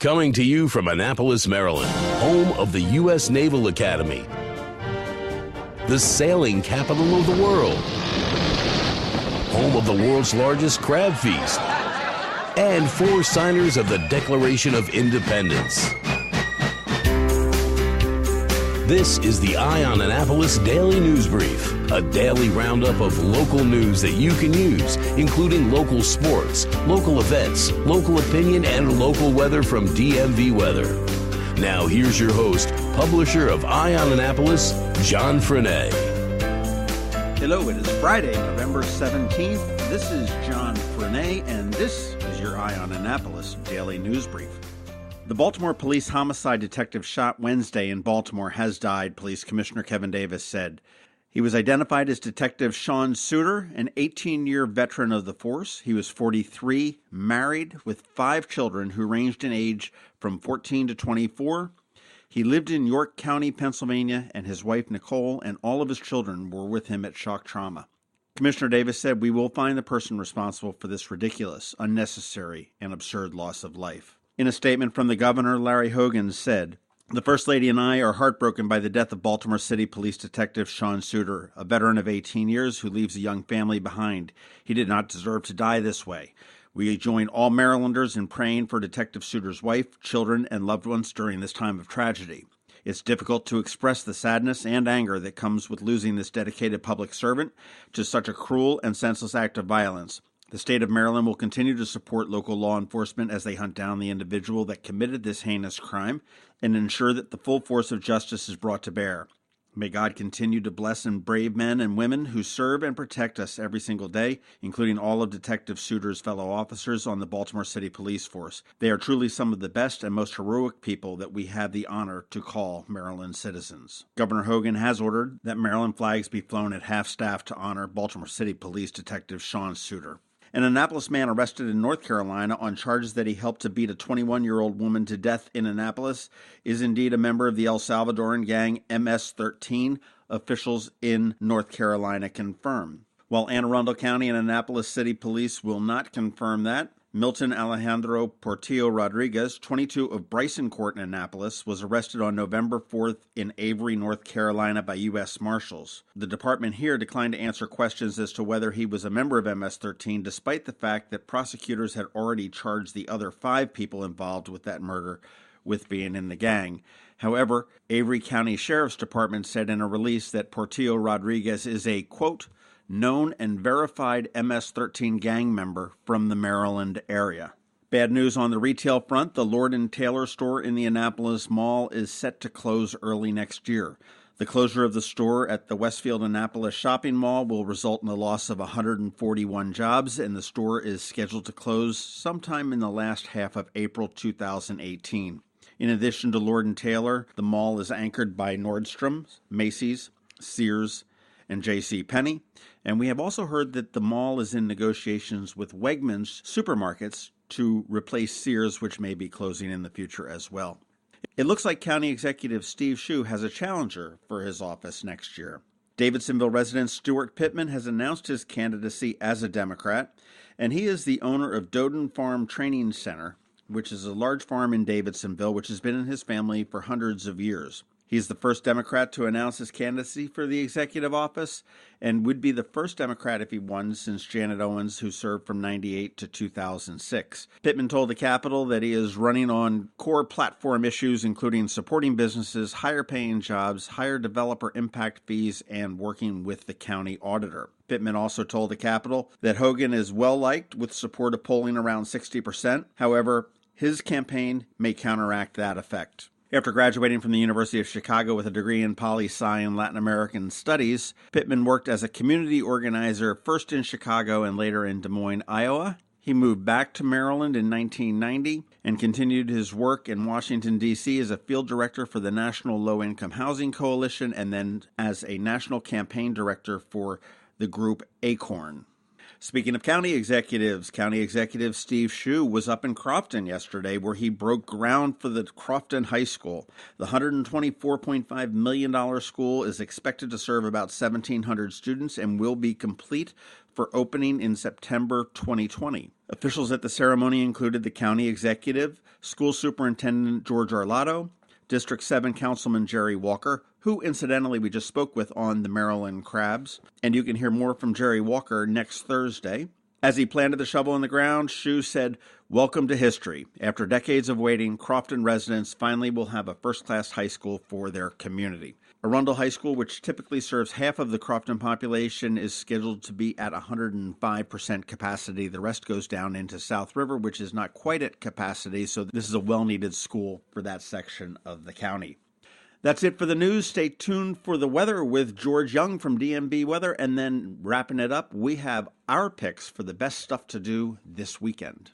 Coming to you from Annapolis, Maryland, home of the U.S. Naval Academy, the sailing capital of the world, home of the world's largest crab feast, and 4 signers of the Declaration of Independence. This is the Eye on Annapolis Daily News Brief, a daily roundup of local news that you can use, including local sports, local events, local opinion, and local weather from DMV Weather. Now here's your host, publisher of Eye on Annapolis, John Frenaye. Hello, it is Friday, November 17th. This is John Frenaye, and this is your Eye on Annapolis Daily News Brief. The Baltimore police homicide detective shot Wednesday in Baltimore has died, Police Commissioner Kevin Davis said. He was identified as Detective Sean Suter, an 18-year veteran of the force. He was 43, married, with 5 children who ranged in age from 14 to 24. He lived in York County, Pennsylvania, and his wife Nicole and all of his children were with him at shock trauma. Commissioner Davis said, "We will find the person responsible for this ridiculous, unnecessary, and absurd loss of life." In a statement from the governor, Larry Hogan said, "The First Lady and I are heartbroken by the death of Baltimore City Police Detective Sean Suter, a veteran of 18 years who leaves a young family behind. He did not deserve to die this way. We join all Marylanders in praying for Detective Suter's wife, children, and loved ones during this time of tragedy. It's difficult to express the sadness and anger that comes with losing this dedicated public servant to such a cruel and senseless act of violence. The state of Maryland will continue to support local law enforcement as they hunt down the individual that committed this heinous crime and ensure that the full force of justice is brought to bear. May God continue to bless and brave men and women who serve and protect us every single day, including all of Detective Suter's fellow officers on the Baltimore City Police Force. They are truly some of the best and most heroic people that we have the honor to call Maryland citizens." Governor Hogan has ordered that Maryland flags be flown at half-staff to honor Baltimore City Police Detective Sean Suter. An Annapolis man arrested in North Carolina on charges that he helped to beat a 21-year-old woman to death in Annapolis is indeed a member of the El Salvadoran gang MS-13, officials in North Carolina confirm. While Anne Arundel County and Annapolis City Police will not confirm that, Milton Alejandro Portillo Rodriguez, 22 of Bryson Court in Annapolis, was arrested on November 4th in Avery, North Carolina by U.S. Marshals. The department here declined to answer questions as to whether he was a member of MS-13, despite the fact that prosecutors had already charged the other 5 people involved with that murder with being in the gang. However, Avery County Sheriff's Department said in a release that Portillo Rodriguez is a, quote, known and verified MS-13 gang member from the Maryland area. Bad news on the retail front. The Lord & Taylor store in the Annapolis Mall is set to close early next year. The closure of the store at the Westfield Annapolis Shopping Mall will result in the loss of 141 jobs, and the store is scheduled to close sometime in the last half of April 2018. In addition to Lord & Taylor, the mall is anchored by Nordstrom, Macy's, Sears, and J.C. Penney. And we have also heard that the mall is in negotiations with Wegmans supermarkets to replace Sears, which may be closing in the future as well. It looks like County Executive Steve Schuh has a challenger for his office next year. Davidsonville resident Stuart Pittman has announced his candidacy as a Democrat, and he is the owner of Doden Farm Training Center, which is a large farm in Davidsonville, which has been in his family for hundreds of years. He's the first Democrat to announce his candidacy for the executive office and would be the first Democrat if he won since Janet Owens, who served from 1998 to 2006. Pittman told the Capitol that he is running on core platform issues, including supporting businesses, higher paying jobs, higher developer impact fees, and working with the county auditor. Pittman also told the Capitol that Hogan is well-liked with support of polling around 60%. However, his campaign may counteract that effect. After graduating from the University of Chicago with a degree in poli-sci and Latin American studies, Pittman worked as a community organizer first in Chicago and later in Des Moines, Iowa. He moved back to Maryland in 1990 and continued his work in Washington, D.C. as a field director for the National Low-Income Housing Coalition and then as a national campaign director for the group ACORN. Speaking of county executives, County Executive Steve Schuh was up in Crofton yesterday where he broke ground for the Crofton High School. The $124.5 million school is expected to serve about 1,700 students and will be complete for opening in September 2020. Officials at the ceremony included the county executive, school superintendent George Arlotto, District 7 Councilman Jerry Walker, who incidentally we just spoke with on the Maryland Crabs, and you can hear more from Jerry Walker next Thursday. As he planted the shovel in the ground, Schuh said, "Welcome to history. After decades of waiting, Crofton residents finally will have a first-class high school for their community." Arundel High School, which typically serves half of the Crofton population, is scheduled to be at 105% capacity. The rest goes down into South River, which is not quite at capacity, so this is a well-needed school for that section of the county. That's it for the news. Stay tuned for the weather with George Young from DMV Weather, and then wrapping it up, we have our picks for the best stuff to do this weekend.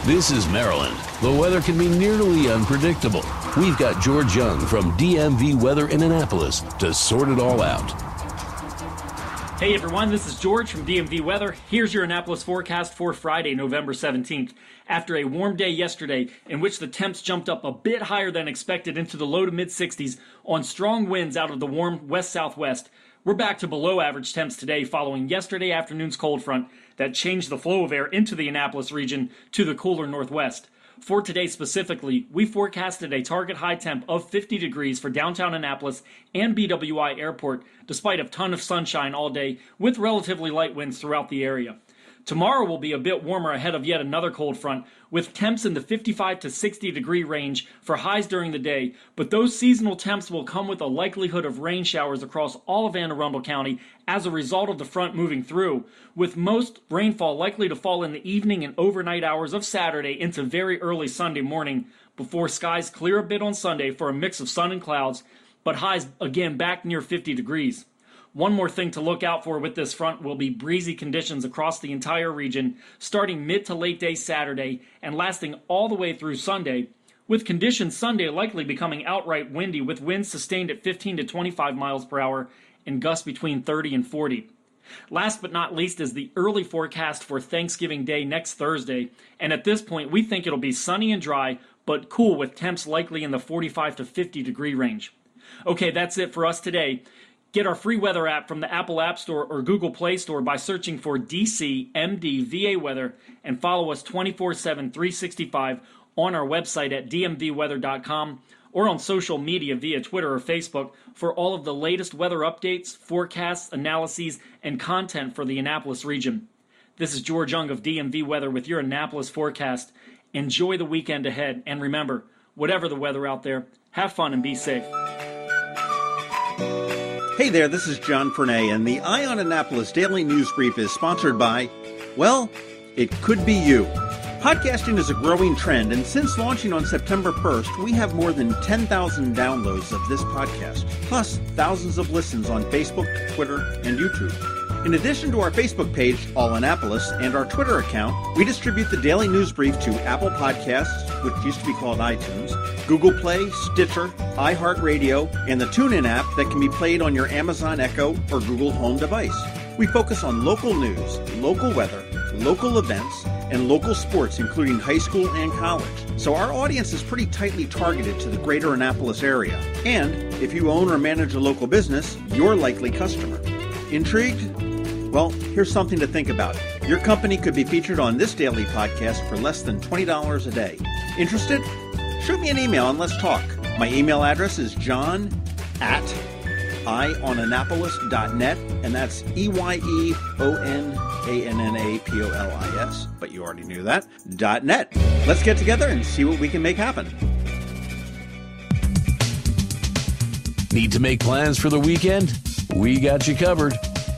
This is Maryland. The weather can be nearly unpredictable. We've got George Young from DMV Weather in Annapolis to sort it all out. Hey everyone, this is George from DMV Weather. Here's your Annapolis forecast for Friday, November 17th. After a warm day yesterday in which the temps jumped up a bit higher than expected into the low to mid 60s on strong winds out of the warm west-southwest, we're back to below average temps today following yesterday afternoon's cold front that changed the flow of air into the Annapolis region to the cooler northwest. For today specifically, we forecasted a target high temp of 50 degrees for downtown Annapolis and BWI Airport, despite a ton of sunshine all day with relatively light winds throughout the area. Tomorrow will be a bit warmer ahead of yet another cold front, with temps in the 55 to 60 degree range for highs during the day, but those seasonal temps will come with a likelihood of rain showers across all of Anne Arundel County as a result of the front moving through, with most rainfall likely to fall in the evening and overnight hours of Saturday into very early Sunday morning, before skies clear a bit on Sunday for a mix of sun and clouds, but highs again back near 50 degrees. One more thing to look out for with this front will be breezy conditions across the entire region, starting mid to late day Saturday and lasting all the way through Sunday, with conditions Sunday likely becoming outright windy with winds sustained at 15 to 25 miles per hour and gusts between 30 and 40. Last but not least is the early forecast for Thanksgiving Day next Thursday, and at this point we think it'll be sunny and dry, but cool with temps likely in the 45 to 50 degree range. Okay, that's it for us today. Get our free weather app from the Apple App Store or Google Play Store by searching for DCMDVA Weather and follow us 24/7, 365 on our website at dmvweather.com or on social media via Twitter or Facebook for all of the latest weather updates, forecasts, analyses, and content for the Annapolis region. This is George Young of DMV Weather with your Annapolis forecast. Enjoy the weekend ahead, and remember, whatever the weather out there, have fun and be safe. Hey there, this is John Fernay, and the Eye on Annapolis Daily News Brief is sponsored by, well, it could be you. Podcasting is a growing trend, and since launching on September 1st, we have more than 10,000 downloads of this podcast, plus thousands of listens on Facebook, Twitter, and YouTube. In addition to our Facebook page, All Annapolis, and our Twitter account, we distribute the Daily News Brief to Apple Podcasts, which used to be called iTunes, Google Play, Stitcher, iHeartRadio, and the TuneIn app that can be played on your Amazon Echo or Google Home device. We focus on local news, local weather, local events, and local sports, including high school and college. So our audience is pretty tightly targeted to the greater Annapolis area. And if you own or manage a local business, you're a likely customer. Intrigued? Well, here's something to think about. Your company could be featured on this daily podcast for less than $20 a day. Interested? Shoot me an email and let's talk. My email address is john@eyeonannapolis.net, and that's EYEONANNAPOLIS, but you already knew that, .net. Let's get together and see what we can make happen. Need to make plans for the weekend? We got you covered.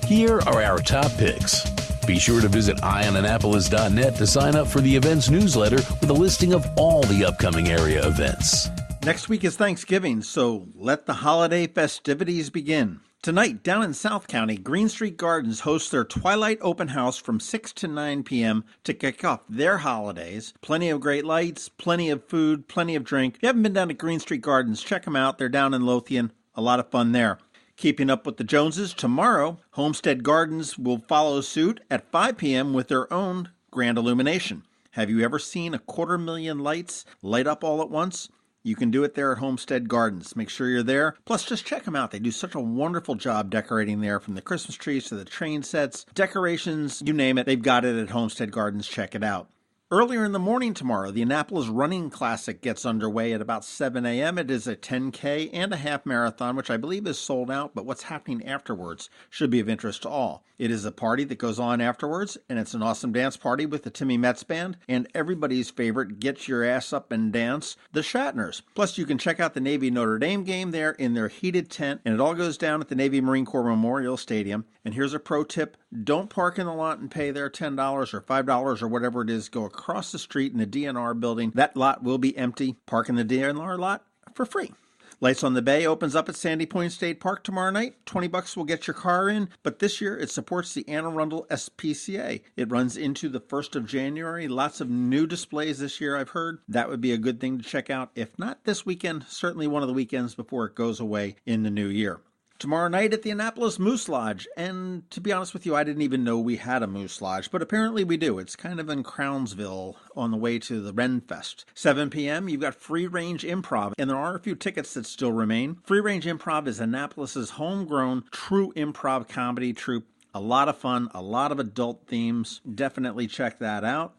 Here are our top picks. Be sure to visit eyeonannapolis.net to sign up for the events newsletter with a listing of all the upcoming area events. Next week is Thanksgiving, so let the holiday festivities begin. Tonight, down in South County, Green Street Gardens hosts their Twilight Open House from 6 to 9 p.m. to kick off their holidays. Plenty of great lights, plenty of food, plenty of drink. If you haven't been down to Green Street Gardens, check them out. They're down in Lothian. A lot of fun there. Keeping up with the Joneses, tomorrow, Homestead Gardens will follow suit at 5 p.m. with their own grand illumination. Have you ever seen 250,000 lights light up all at once? You can do it there at Homestead Gardens. Make sure you're there. Plus, just check them out. They do such a wonderful job decorating there, from the Christmas trees to the train sets, decorations, you name it. They've got it at Homestead Gardens. Check it out. Earlier in the morning tomorrow, the Annapolis Running Classic gets underway at about 7 a.m. It is a 10K and a half marathon, which I believe is sold out, but what's happening afterwards should be of interest to all. It is a party that goes on afterwards, and it's an awesome dance party with the Timmy Metz Band and everybody's favorite Get Your Ass Up and Dance, the Shatners. Plus, you can check out the Navy Notre Dame game there in their heated tent, and it all goes down at the Navy Marine Corps Memorial Stadium. And here's a pro tip. Don't park in the lot and pay their $10 or $5 or whatever it is. Go across the street in the DNR building. That lot will be empty. Park in the DNR lot for free. Lights on the Bay opens up at Sandy Point State Park tomorrow night. $20 will get your car in, but this year it supports the Anne Arundel SPCA. It runs into the 1st of January. Lots of new displays this year, I've heard. That would be a good thing to check out. If not this weekend, certainly one of the weekends before it goes away in the new year. Tomorrow night at the Annapolis Moose Lodge, and to be honest with you, I didn't even know we had a Moose Lodge, but apparently we do. It's kind of in Crownsville on the way to the Ren Fest. 7 p.m., you've got Free Range Improv, and there are a few tickets that still remain. Free Range Improv is Annapolis's homegrown true improv comedy troupe. A lot of fun, a lot of adult themes. Definitely check that out.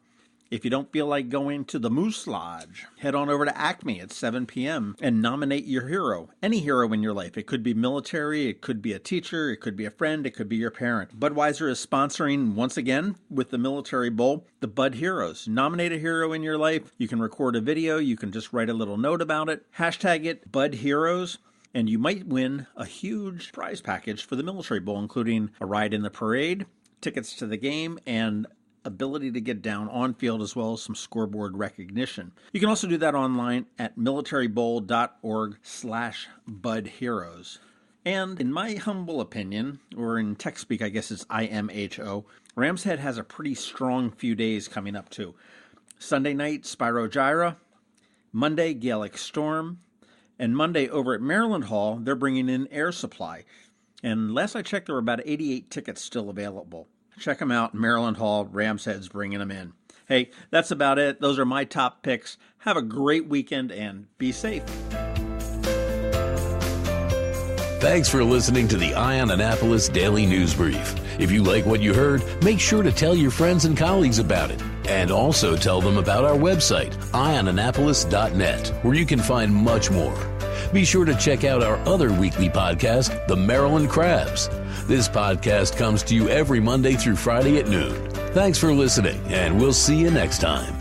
If you don't feel like going to the Moose Lodge, head on over to Acme at 7 p.m. and nominate your hero, any hero in your life. It could be military, it could be a teacher, it could be a friend, it could be your parent. Budweiser is sponsoring, once again, with the Military Bowl, the Bud Heroes. Nominate a hero in your life. You can record a video. You can just write a little note about it. Hashtag it Bud Heroes. And you might win a huge prize package for the Military Bowl, including a ride in the parade, tickets to the game, and ability to get down on field, as well as some scoreboard recognition. You can also do that online at militarybowl.org/budheroes. And in my humble opinion, or in tech speak, I guess it's IMHO, Rams Head has a pretty strong few days coming up too. Sunday night, Spyro Gyra. Monday, Gaelic Storm. And Monday over at Maryland Hall, they're bringing in Air Supply. And last I checked, there were about 88 tickets still available. Check them out, Maryland Hall. Rams Head's bringing them in. Hey, that's about it. Those are my top picks. Have a great weekend and be safe. Thanks for listening to the Eye on Annapolis Daily News Brief. If you like what you heard, make sure to tell your friends and colleagues about it. And also tell them about our website, eyeonannapolis.net, where you can find much more. Be sure to check out our other weekly podcast, The Maryland Crabs. This podcast comes to you every Monday through Friday at noon. Thanks for listening, and we'll see you next time.